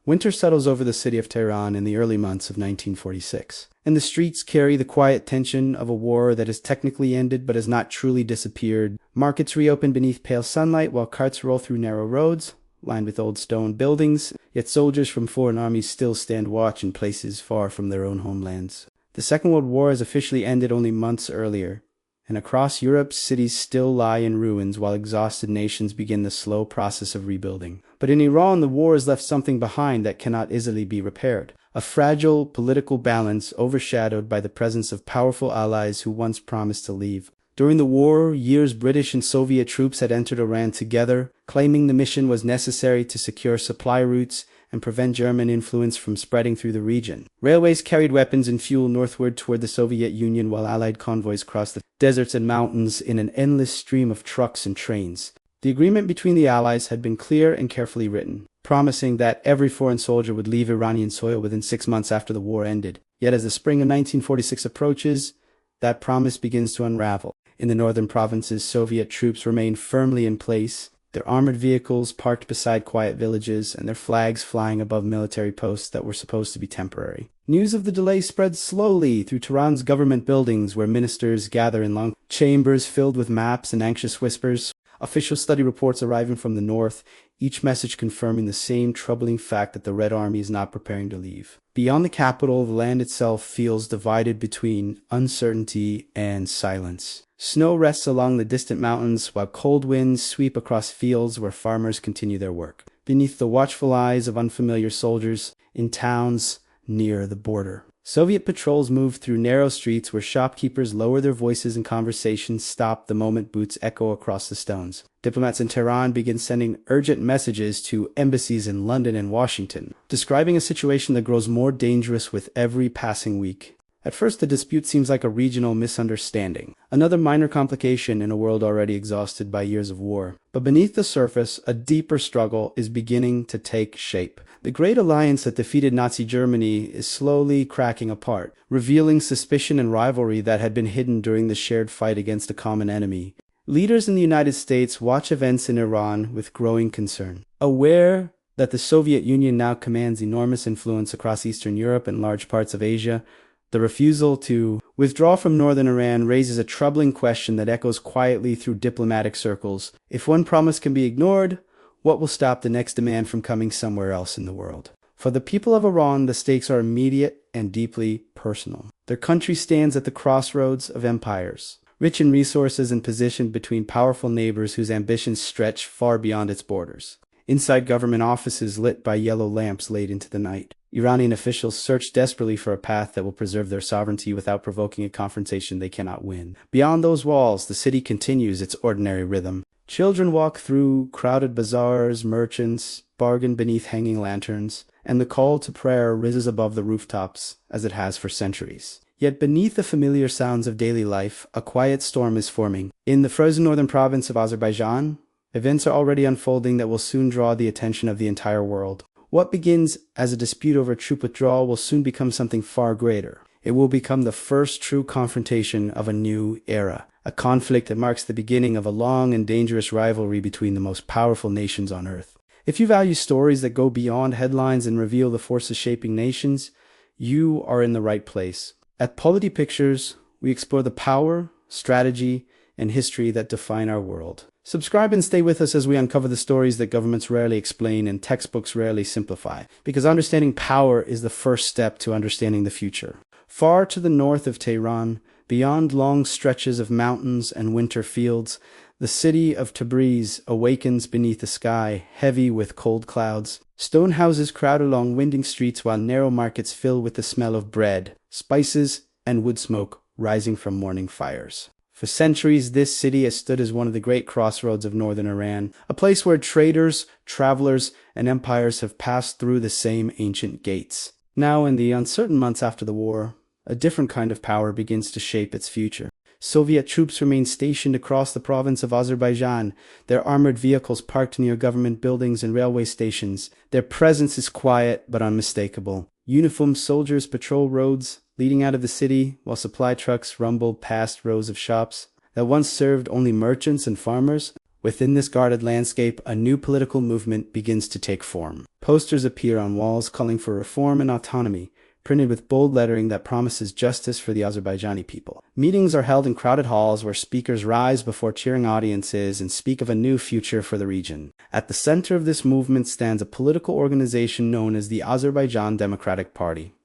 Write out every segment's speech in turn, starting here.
Winter settles over the city of Tehran in the early months of 1946, and the streets carry the quiet tension of a war that has technically ended but has not truly disappeared. Markets reopen beneath pale sunlight while carts roll through narrow roads, lined with old stone buildings, yet soldiers from foreign armies still stand watch in places far from their own homelands. The Second World War has officially ended only months earlier, and across Europe, cities still lie in ruins while exhausted nations begin the slow process of rebuilding. But in Iran, the war has left something behind that cannot easily be repaired. A fragile political balance overshadowed by the presence of powerful allies who once promised to leave. During the war years, British and Soviet troops had entered Iran together, claiming the mission was necessary to secure supply routes and prevent German influence from spreading through the region. Railways carried weapons and fuel northward toward the Soviet Union while Allied convoys crossed the deserts and mountains in an endless stream of trucks and trains. The agreement between the Allies had been clear and carefully written, promising that every foreign soldier would leave Iranian soil within 6 months after the war ended. Yet as the spring of 1946 approaches, that promise begins to unravel. In the northern provinces, Soviet troops remain firmly in place, their armored vehicles parked beside quiet villages and their flags flying above military posts that were supposed to be temporary. News of the delay spreads slowly through Tehran's government buildings, where ministers gather in long chambers filled with maps and anxious whispers. Official study reports arriving from the north, each message confirming the same troubling fact that the Red Army is not preparing to leave. Beyond the capital, the land itself feels divided between uncertainty and silence. Snow rests along the distant mountains, while cold winds sweep across fields where farmers continue their work, beneath the watchful eyes of unfamiliar soldiers in towns near the border. Soviet patrols move through narrow streets where shopkeepers lower their voices and conversations stop the moment boots echo across the stones. Diplomats in Tehran begin sending urgent messages to embassies in London and Washington, describing a situation that grows more dangerous with every passing week. At first, the dispute seems like a regional misunderstanding, another minor complication in a world already exhausted by years of war. But beneath the surface, a deeper struggle is beginning to take shape. The great alliance that defeated Nazi Germany is slowly cracking apart, revealing suspicion and rivalry that had been hidden during the shared fight against a common enemy. Leaders in the United States watch events in Iran with growing concern, aware that the Soviet Union now commands enormous influence across Eastern Europe and large parts of Asia. The refusal to withdraw from northern Iran raises a troubling question that echoes quietly through diplomatic circles. If one promise can be ignored, what will stop the next demand from coming somewhere else in the world? For the people of Iran, the stakes are immediate and deeply personal. Their country stands at the crossroads of empires, rich in resources and positioned between powerful neighbors whose ambitions stretch far beyond its borders. Inside government offices lit by yellow lamps late into the night, Iranian officials search desperately for a path that will preserve their sovereignty without provoking a confrontation they cannot win. Beyond those walls, the city continues its ordinary rhythm. Children walk through crowded bazaars, merchants bargain beneath hanging lanterns, and the call to prayer rises above the rooftops as it has for centuries. Yet beneath the familiar sounds of daily life, a quiet storm is forming. In the frozen northern province of Azerbaijan, events are already unfolding that will soon draw the attention of the entire world. What begins as a dispute over troop withdrawal will soon become something far greater. It will become the first true confrontation of a new era, a conflict that marks the beginning of a long and dangerous rivalry between the most powerful nations on earth. If you value stories that go beyond headlines and reveal the forces shaping nations, you are in the right place. At Polity Pictures, we explore the power, strategy, and history that define our world. Subscribe and stay with us as we uncover the stories that governments rarely explain and textbooks rarely simplify, because understanding power is the first step to understanding the future. Far to the north of Tehran, beyond long stretches of mountains and winter fields, the city of Tabriz awakens beneath a sky heavy with cold clouds. Stone houses crowd along winding streets while narrow markets fill with the smell of bread, spices, and wood smoke rising from morning fires. For centuries, this city has stood as one of the great crossroads of northern Iran, a place where traders, travelers, and empires have passed through the same ancient gates. Now, in the uncertain months after the war, a different kind of power begins to shape its future. Soviet troops remain stationed across the province of Azerbaijan, their armored vehicles parked near government buildings and railway stations. Their presence is quiet but unmistakable. Uniformed soldiers patrol roads leading out of the city, while supply trucks rumble past rows of shops that once served only merchants and farmers. Within this guarded landscape, a new political movement begins to take form. Posters appear on walls calling for reform and autonomy, printed with bold lettering that promises justice for the Azerbaijani people. Meetings are held in crowded halls where speakers rise before cheering audiences and speak of a new future for the region. At the center of this movement stands a political organization known as the Azerbaijan Democratic Party.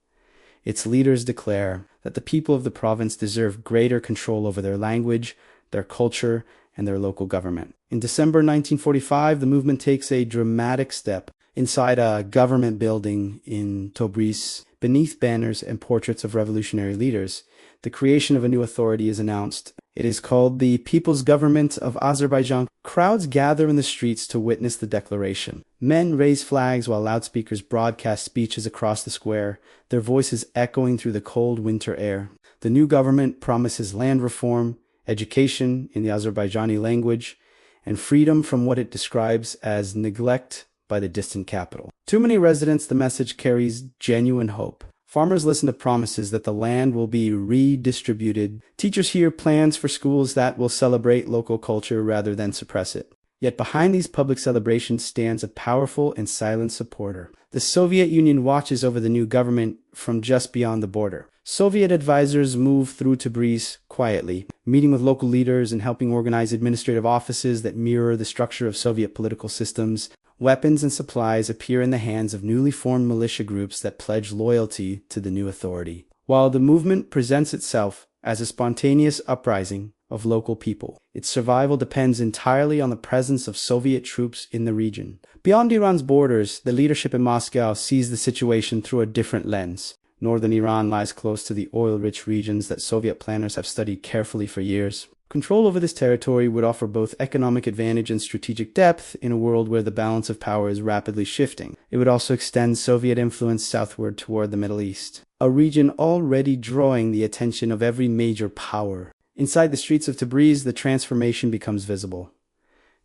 Its leaders declare that the people of the province deserve greater control over their language, their culture, and their local government. In December 1945, the movement takes a dramatic step. Inside a government building in Tabriz, beneath banners and portraits of revolutionary leaders, the creation of a new authority is announced. It is called the People's Government of Azerbaijan. Crowds gather in the streets to witness the declaration. Men raise flags while loudspeakers broadcast speeches across the square, their voices echoing through the cold winter air. The new government promises land reform, education in the Azerbaijani language, and freedom from what it describes as neglect by the distant capital. To many residents, the message carries genuine hope. Farmers listen to promises that the land will be redistributed. Teachers hear plans for schools that will celebrate local culture rather than suppress it. Yet behind these public celebrations stands a powerful and silent supporter. The Soviet Union watches over the new government from just beyond the border. Soviet advisors move through Tabriz quietly, meeting with local leaders and helping organize administrative offices that mirror the structure of Soviet political systems. Weapons and supplies appear in the hands of newly formed militia groups that pledge loyalty to the new authority. While the movement presents itself as a spontaneous uprising of local people, its survival depends entirely on the presence of Soviet troops in the region. Beyond Iran's borders, the leadership in Moscow sees the situation through a different lens. Northern Iran lies close to the oil-rich regions that Soviet planners have studied carefully for years. Control over this territory would offer both economic advantage and strategic depth in a world where the balance of power is rapidly shifting. It would also extend Soviet influence southward toward the Middle East, a region already drawing the attention of every major power. Inside the streets of Tabriz, the transformation becomes visible.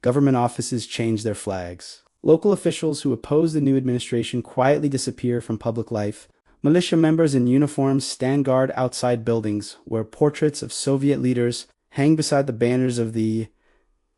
Government offices change their flags. Local officials who oppose the new administration quietly disappear from public life. Militia members in uniforms stand guard outside buildings where portraits of Soviet leaders hang beside the banners of the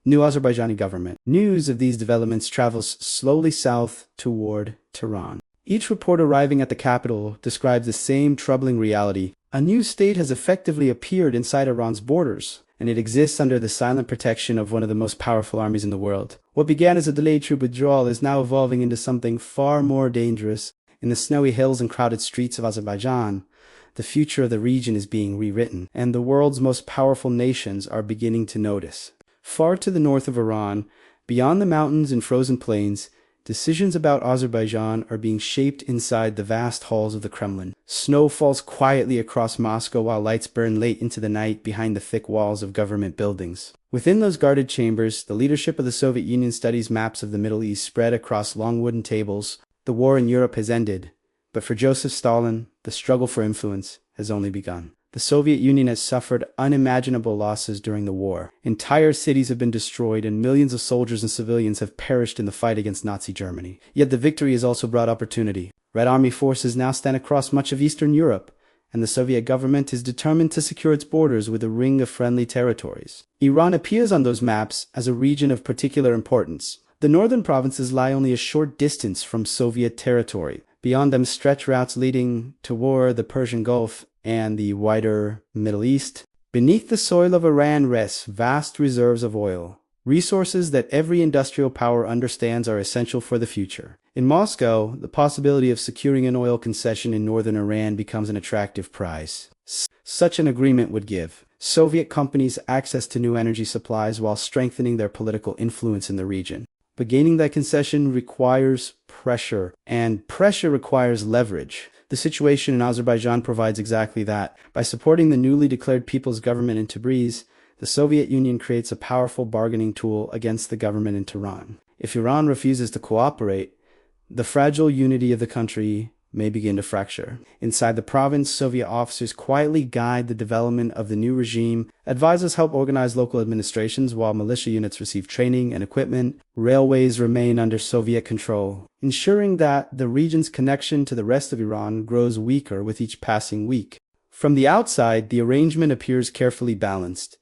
new Azerbaijani government. News of these developments travels slowly south toward Tehran. Each report arriving at the capital describes the same troubling reality. A new state has effectively appeared inside Iran's borders, and it exists under the silent protection of one of the most powerful armies in the world. What began as a delayed troop withdrawal is now evolving into something far more dangerous. In the snowy hills and crowded streets of Azerbaijan, the future of the region is being rewritten, and the world's most powerful nations are beginning to notice. Far to the north of Iran, beyond the mountains and frozen plains, decisions about Azerbaijan are being shaped inside the vast halls of the Kremlin. Snow falls quietly across Moscow while lights burn late into the night behind the thick walls of government buildings. Within those guarded chambers, the leadership of the Soviet Union studies maps of the Middle East spread across long wooden tables. The war in Europe has ended, but for Joseph Stalin, the struggle for influence has only begun. The Soviet Union has suffered unimaginable losses during the war. Entire cities have been destroyed and millions of soldiers and civilians have perished in the fight against Nazi Germany. Yet the victory has also brought opportunity. Red Army forces now stand across much of Eastern Europe, and the Soviet government is determined to secure its borders with a ring of friendly territories. Iran appears on those maps as a region of particular importance. The northern provinces lie only a short distance from Soviet territory. Beyond them stretch routes leading toward the Persian Gulf and the wider Middle East. Beneath the soil of Iran rests vast reserves of oil, resources that every industrial power understands are essential for the future. In Moscow, the possibility of securing an oil concession in northern Iran becomes an attractive prize. Such an agreement would give Soviet companies access to new energy supplies while strengthening their political influence in the region. But gaining that concession requires pressure, and pressure requires leverage. The situation in Azerbaijan provides exactly that. By supporting the newly declared People's Government in Tabriz, the Soviet Union creates a powerful bargaining tool against the government in Tehran. If Iran refuses to cooperate, the fragile unity of the country may begin to fracture. Inside the province, Soviet officers quietly guide the development of the new regime. Advisors help organize local administrations while militia units receive training and equipment. Railways remain under Soviet control, ensuring that the region's connection to the rest of Iran grows weaker with each passing week. From the outside, the arrangement appears carefully balanced.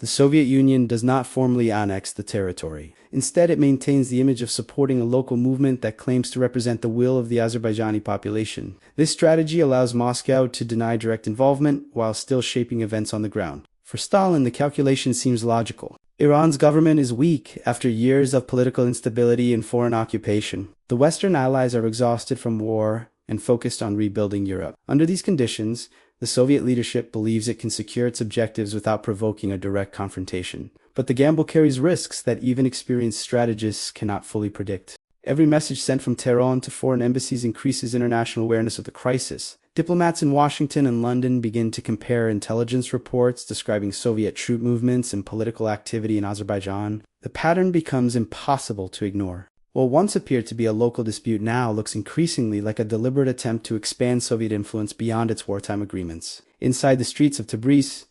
The Soviet Union does not formally annex the territory. Instead, it maintains the image of supporting a local movement that claims to represent the will of the Azerbaijani population. This strategy allows Moscow to deny direct involvement while still shaping events on the ground. For Stalin, the calculation seems logical. Iran's government is weak after years of political instability and foreign occupation. The Western allies are exhausted from war and focused on rebuilding Europe. Under these conditions, the Soviet leadership believes it can secure its objectives without provoking a direct confrontation. But the gamble carries risks that even experienced strategists cannot fully predict. Every message sent from Tehran to foreign embassies increases international awareness of the crisis. Diplomats in Washington and London begin to compare intelligence reports describing Soviet troop movements and political activity in Azerbaijan. The pattern becomes impossible to ignore. What once appeared to be a local dispute now looks increasingly like a deliberate attempt to expand Soviet influence beyond its wartime agreements. Inside the streets of Tabriz,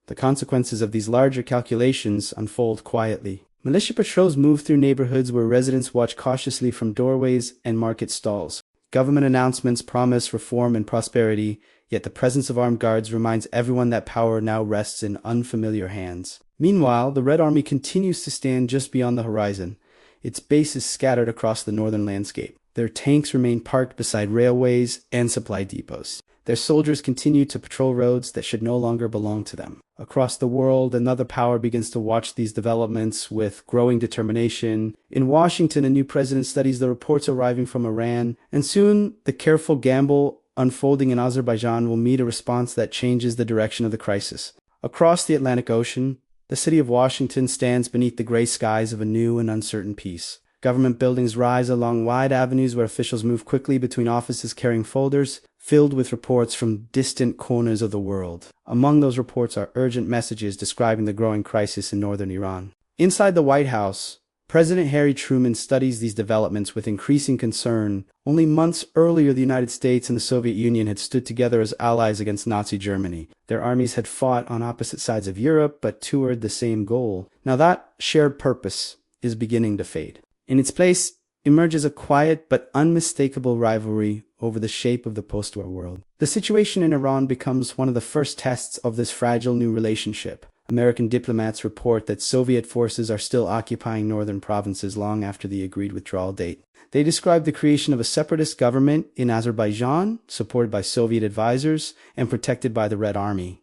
the consequences of these larger calculations unfold quietly. Militia patrols move through neighborhoods where residents watch cautiously from doorways and market stalls. Government announcements promise reform and prosperity, yet the presence of armed guards reminds everyone that power now rests in unfamiliar hands. Meanwhile, the Red Army continues to stand just beyond the horizon. Its base is scattered across the northern landscape. Their tanks remain parked beside railways and supply depots. Their soldiers continue to patrol roads that should no longer belong to them. Across the world, another power begins to watch these developments with growing determination. In Washington, a new president studies the reports arriving from Iran, and soon the careful gamble unfolding in Azerbaijan will meet a response that changes the direction of the crisis. Across the Atlantic Ocean, the city of Washington stands beneath the gray skies of a new and uncertain peace. Government buildings rise along wide avenues where officials move quickly between offices carrying folders filled with reports from distant corners of the world. Among those reports are urgent messages describing the growing crisis in northern Iran. Inside the White House, President Harry Truman studies these developments with increasing concern. Only months earlier, the United States and the Soviet Union had stood together as allies against Nazi Germany. Their armies had fought on opposite sides of Europe, but toward the same goal. Now that shared purpose is beginning to fade. In its place emerges a quiet but unmistakable rivalry over the shape of the postwar world. The situation in Iran becomes one of the first tests of this fragile new relationship. American diplomats report that Soviet forces are still occupying northern provinces long after the agreed withdrawal date. They describe the creation of a separatist government in Azerbaijan, supported by Soviet advisors and protected by the Red Army.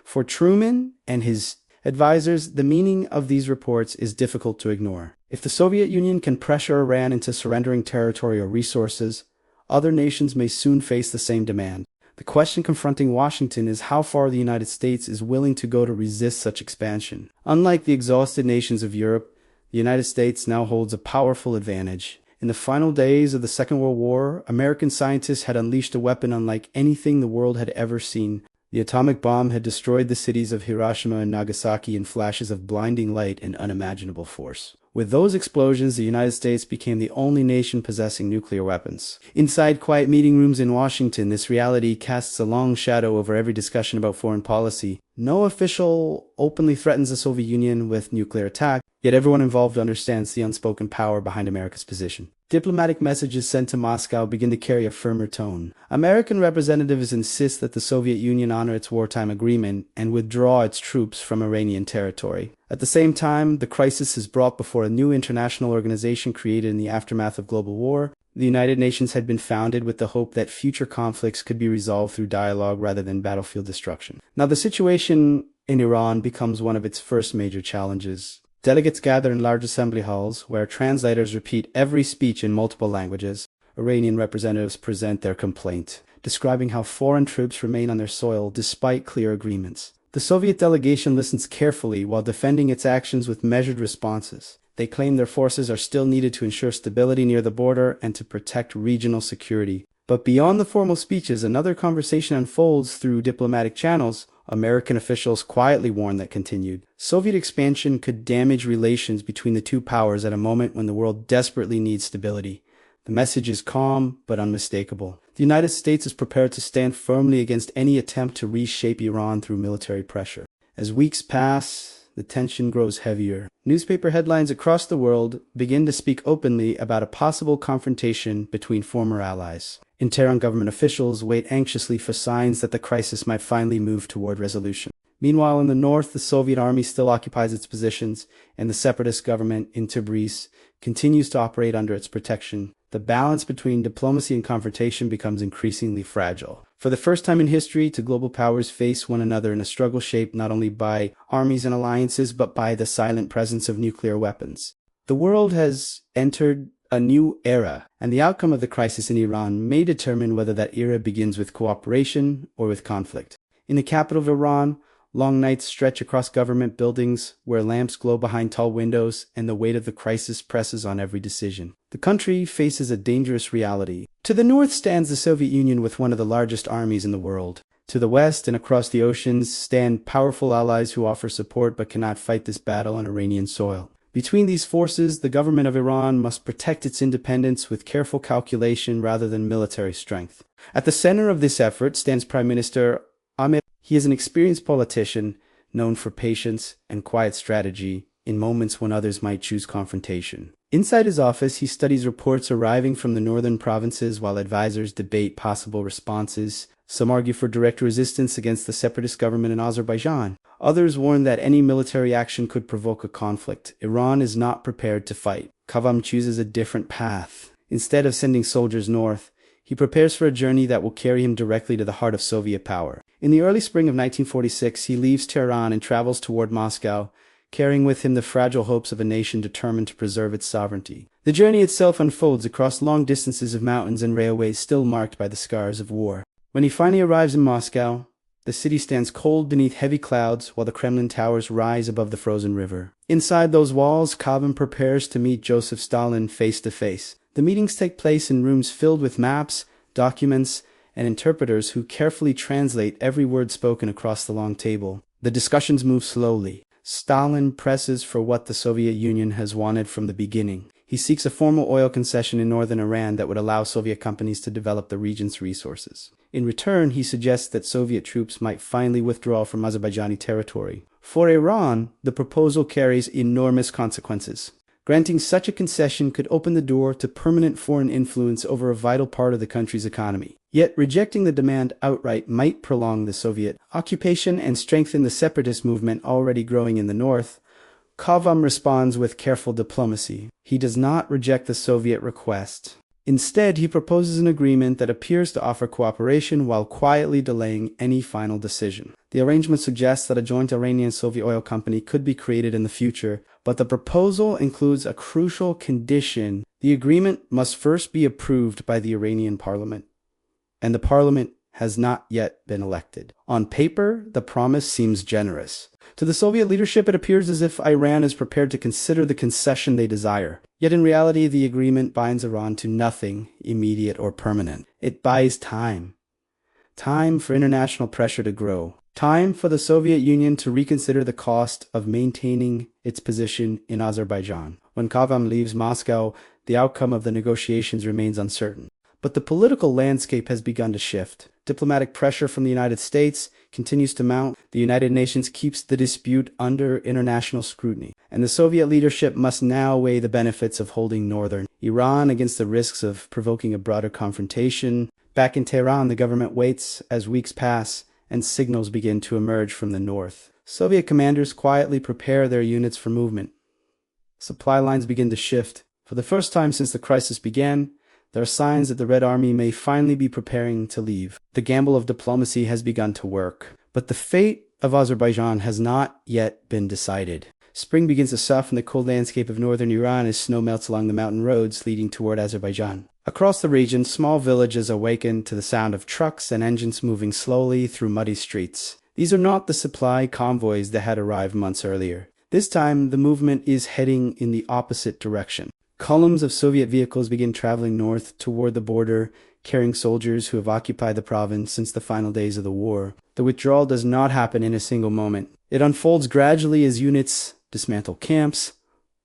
For Truman and his advisors, the meaning of these reports is difficult to ignore. If the Soviet Union can pressure Iran into surrendering territory or resources, other nations may soon face the same demand. The question confronting Washington is how far the United States is willing to go to resist such expansion. Unlike the exhausted nations of Europe, the United States now holds a powerful advantage. In the final days of the Second World War, American scientists had unleashed a weapon unlike anything the world had ever seen. The atomic bomb had destroyed the cities of Hiroshima and Nagasaki in flashes of blinding light and unimaginable force. With those explosions, the United States became the only nation possessing nuclear weapons. Inside quiet meeting rooms in Washington, this reality casts a long shadow over every discussion about foreign policy. No official openly threatens the Soviet Union with nuclear attack, yet everyone involved understands the unspoken power behind America's position. Diplomatic messages sent to Moscow begin to carry a firmer tone. American representatives insist that the Soviet Union honor its wartime agreement and withdraw its troops from Iranian territory. At the same time, the crisis is brought before a new international organization created in the aftermath of global war. The United Nations had been founded with the hope that future conflicts could be resolved through dialogue rather than battlefield destruction. Now, the situation in Iran becomes one of its first major challenges. Delegates gather in large assembly halls, where translators repeat every speech in multiple languages. Iranian representatives present their complaint, describing how foreign troops remain on their soil despite clear agreements. The Soviet delegation listens carefully while defending its actions with measured responses. They claim their forces are still needed to ensure stability near the border and to protect regional security. But beyond the formal speeches, another conversation unfolds through diplomatic channels. American officials quietly warn that continued Soviet expansion could damage relations between the two powers at a moment when the world desperately needs stability. The message is calm but unmistakable. The United States is prepared to stand firmly against any attempt to reshape Iran through military pressure. As weeks pass, the tension grows heavier. Newspaper headlines across the world begin to speak openly about a possible confrontation between former allies. In Tehran, government officials wait anxiously for signs that the crisis might finally move toward resolution. Meanwhile, in the north, the Soviet army still occupies its positions, and the separatist government in Tabriz continues to operate under its protection. The balance between diplomacy and confrontation becomes increasingly fragile. For the first time in history, two global powers face one another in a struggle shaped not only by armies and alliances, but by the silent presence of nuclear weapons. The world has entered a new era, and the outcome of the crisis in Iran may determine whether that era begins with cooperation or with conflict. In the capital of Iran, long nights stretch across government buildings where lamps glow behind tall windows and the weight of the crisis presses on every decision. The country faces a dangerous reality. To the north stands the Soviet Union with one of the largest armies in the world. To the west and across the oceans stand powerful allies who offer support but cannot fight this battle on Iranian soil. Between these forces, the government of Iran must protect its independence with careful calculation rather than military strength. At the center of this effort stands Prime Minister Ahmed. He is an experienced politician, known for patience and quiet strategy in moments when others might choose confrontation. Inside his office, he studies reports arriving from the northern provinces while advisors debate possible responses. Some argue for direct resistance against the separatist government in Azerbaijan. Others warn that any military action could provoke a conflict. Iran is not prepared to fight. Kavam chooses a different path. Instead of sending soldiers north, he prepares for a journey that will carry him directly to the heart of Soviet power. In the early spring of 1946, he leaves Tehran and travels toward Moscow, carrying with him the fragile hopes of a nation determined to preserve its sovereignty. The journey itself unfolds across long distances of mountains and railways still marked by the scars of war. When he finally arrives in Moscow, the city stands cold beneath heavy clouds while the Kremlin towers rise above the frozen river. Inside those walls, Kavam prepares to meet Joseph Stalin face to face. The meetings take place in rooms filled with maps, documents, and interpreters who carefully translate every word spoken across the long table. The discussions move slowly. Stalin presses for what the Soviet Union has wanted from the beginning. He seeks a formal oil concession in northern Iran that would allow Soviet companies to develop the region's resources. In return, he suggests that Soviet troops might finally withdraw from Azerbaijani territory. For Iran, the proposal carries enormous consequences. Granting such a concession could open the door to permanent foreign influence over a vital part of the country's economy. Yet rejecting the demand outright might prolong the Soviet occupation and strengthen the separatist movement already growing in the north. Kavam responds with careful diplomacy. He does not reject the Soviet request. Instead, he proposes an agreement that appears to offer cooperation while quietly delaying any final decision. The arrangement suggests that a joint Iranian-Soviet oil company could be created in the future, but the proposal includes a crucial condition. The agreement must first be approved by the Iranian parliament, and the parliament has not yet been elected. On paper, the promise seems generous. To the Soviet leadership, it appears as if Iran is prepared to consider the concession they desire. Yet in reality, the agreement binds Iran to nothing immediate or permanent. It buys time. Time for international pressure to grow. Time for the Soviet Union to reconsider the cost of maintaining its position in Azerbaijan. When Kavam leaves Moscow, the outcome of the negotiations remains uncertain. But the political landscape has begun to shift. Diplomatic pressure from the United States continues to mount. The United Nations keeps the dispute under international scrutiny, and the Soviet leadership must now weigh the benefits of holding northern Iran against the risks of provoking a broader confrontation. Back in Tehran, the government waits as weeks pass and signals begin to emerge from the north. Soviet commanders quietly prepare their units for movement. Supply lines begin to shift. For the first time since the crisis began, there are signs that the Red Army may finally be preparing to leave. The gamble of diplomacy has begun to work. But the fate of Azerbaijan has not yet been decided. Spring begins to soften the cold landscape of northern Iran as snow melts along the mountain roads leading toward Azerbaijan. Across the region, small villages awaken to the sound of trucks and engines moving slowly through muddy streets. These are not the supply convoys that had arrived months earlier. This time, the movement is heading in the opposite direction. Columns of Soviet vehicles begin traveling north toward the border, carrying soldiers who have occupied the province since the final days of the war. The withdrawal does not happen in a single moment. It unfolds gradually as units dismantle camps,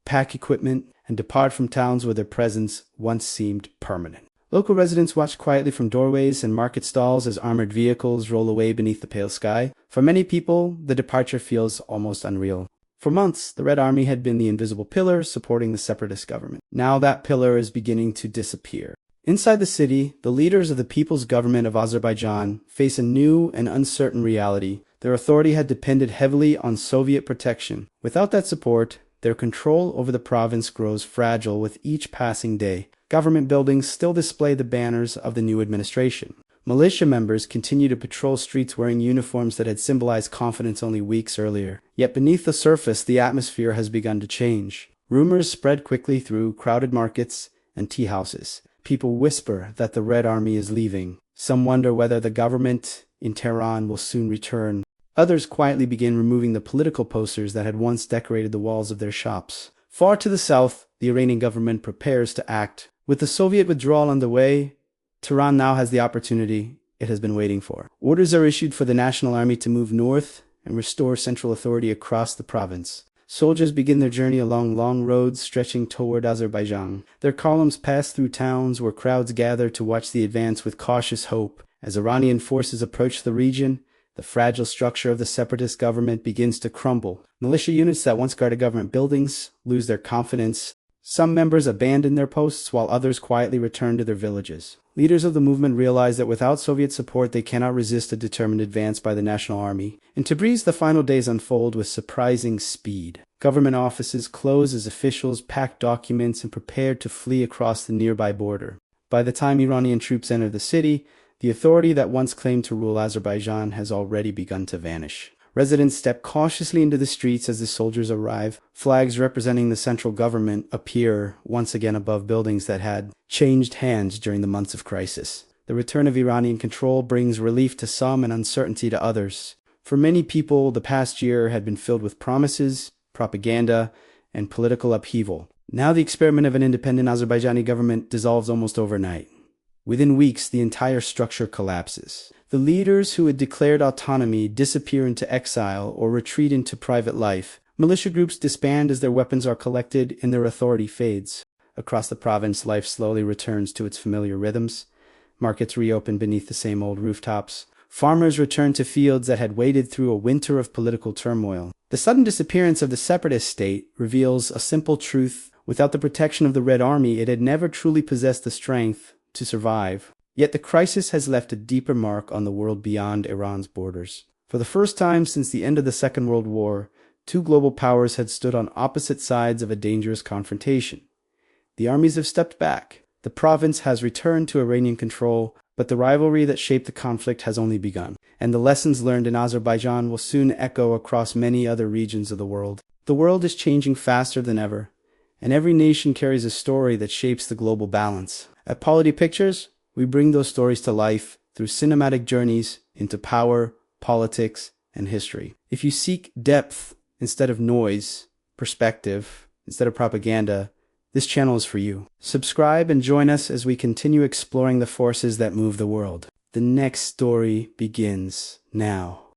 pack equipment, and depart from towns where their presence once seemed permanent. Local residents watch quietly from doorways and market stalls as armored vehicles roll away beneath the pale sky. For many people, the departure feels almost unreal. For months, the Red Army had been the invisible pillar supporting the separatist government. Now that pillar is beginning to disappear. Inside the city, the leaders of the People's Government of Azerbaijan face a new and uncertain reality. Their authority had depended heavily on Soviet protection. Without that support, their control over the province grows fragile with each passing day. Government buildings still display the banners of the new administration. Militia members continue to patrol streets wearing uniforms that had symbolized confidence only weeks earlier. Yet beneath the surface, the atmosphere has begun to change. Rumors spread quickly through crowded markets and tea houses. People whisper that the Red Army is leaving. Some wonder whether the government in Tehran will soon return. Others quietly begin removing the political posters that had once decorated the walls of their shops. Far to the south, the Iranian government prepares to act. With the Soviet withdrawal underway, Tehran now has the opportunity it has been waiting for. Orders are issued for the National Army to move north and restore central authority across the province. Soldiers begin their journey along long roads stretching toward Azerbaijan. Their columns pass through towns where crowds gather to watch the advance with cautious hope. As Iranian forces approach the region, the fragile structure of the separatist government begins to crumble. Militia units that once guarded government buildings lose their confidence. Some members abandon their posts while others quietly return to their villages. Leaders of the movement realize that without Soviet support they cannot resist a determined advance by the National Army. In Tabriz, the final days unfold with surprising speed. Government offices close as officials pack documents and prepare to flee across the nearby border. By the time Iranian troops enter the city, the authority that once claimed to rule Azerbaijan has already begun to vanish. Residents step cautiously into the streets as the soldiers arrive. Flags representing the central government appear once again above buildings that had changed hands during the months of crisis. The return of Iranian control brings relief to some and uncertainty to others. For many people, the past year had been filled with promises, propaganda, and political upheaval. Now the experiment of an independent Azerbaijani government dissolves almost overnight. Within weeks, the entire structure collapses. The leaders who had declared autonomy disappear into exile or retreat into private life. Militia groups disband as their weapons are collected and their authority fades. Across the province, life slowly returns to its familiar rhythms. Markets reopen beneath the same old rooftops. Farmers return to fields that had waded through a winter of political turmoil. The sudden disappearance of the separatist state reveals a simple truth. Without the protection of the Red Army, it had never truly possessed the strength to survive. Yet the crisis has left a deeper mark on the world beyond Iran's borders. For the first time since the end of the Second World War, two global powers had stood on opposite sides of a dangerous confrontation. The armies have stepped back. The province has returned to Iranian control, but the rivalry that shaped the conflict has only begun, and the lessons learned in Azerbaijan will soon echo across many other regions of the world. The world is changing faster than ever, and every nation carries a story that shapes the global balance. At Polity Pictures, we bring those stories to life through cinematic journeys into power, politics, and history. If you seek depth instead of noise, perspective instead of propaganda, this channel is for you. Subscribe and join us as we continue exploring the forces that move the world. The next story begins now.